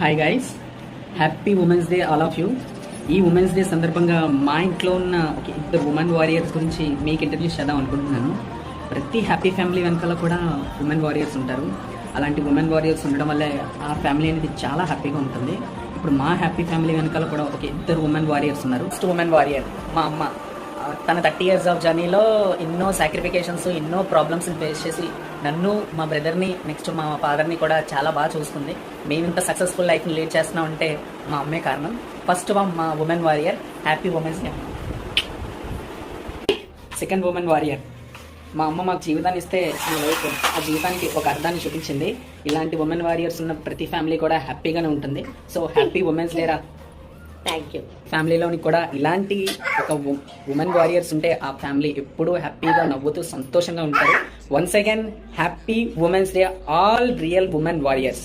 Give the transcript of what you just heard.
Hi guys, happy women's day all of you. ఈ women's day సందర్భంగా మా ఇంట్లో ఉన్న ఒక ఇద్దరు ఉమెన్ వారియర్స్ గురించి మీకు ఇంట్రడ్యూస్ చేద్దాం అనుకుంటున్నాను. ప్రతి హ్యాపీ ఫ్యామిలీ వెనకాల కూడా ఉమెన్ వారియర్స్ ఉంటారు. అలాంటి ఉమెన్ వారియర్స్ ఉండడం వల్లే ఆ ఫ్యామిలీ అనేది చాలా హ్యాపీగా ఉంటుంది. ఇప్పుడు మా హ్యాపీ ఫ్యామిలీ వెనకాల కూడా ఒక ఇద్దరు ఉమెన్ వారియర్స్ ఉన్నారు. ఫస్ట్ ఉమెన్ వారియర్ మా అమ్మ. తన 30 years ఆఫ్ జర్నీలో ఎన్నో సాక్రిఫికేషన్స్, ఎన్నో ప్రాబ్లమ్స్ని ఫేస్ చేసి నన్ను, మా బ్రదర్ని, నెక్స్ట్ మా ఫాదర్ని కూడా చాలా బాగా చూసుకుంది. మేము ఇంత సక్సెస్ఫుల్ లైఫ్ని లీడ్ చేస్తున్నాం అంటే మా అమ్మే కారణం. ఫస్ట్ మా women warrior, happy women's day. Second women warrior మా అమ్మ. మాకు జీవితాన్ని ఇస్తే మా లైఫ్ ఆ జీవితానికి ఒక అర్థాన్ని చూపించింది. ఇలాంటి ఉమెన్ వారియర్స్ ఉన్న ప్రతి ఫ్యామిలీ కూడా హ్యాపీగానే ఉంటుంది. సో హ్యాపీ ఉమెన్స్ డే రా. Thank you. ఫ్యామిలీలోని కూడా ఇలాంటి ఒక ఉమెన్ వారియర్స్ ఉంటే ఆ ఫ్యామిలీ ఎప్పుడూ హ్యాపీగా నవ్వుతూ సంతోషంగా ఉంటారు. Once again happy women's day all real women warriors.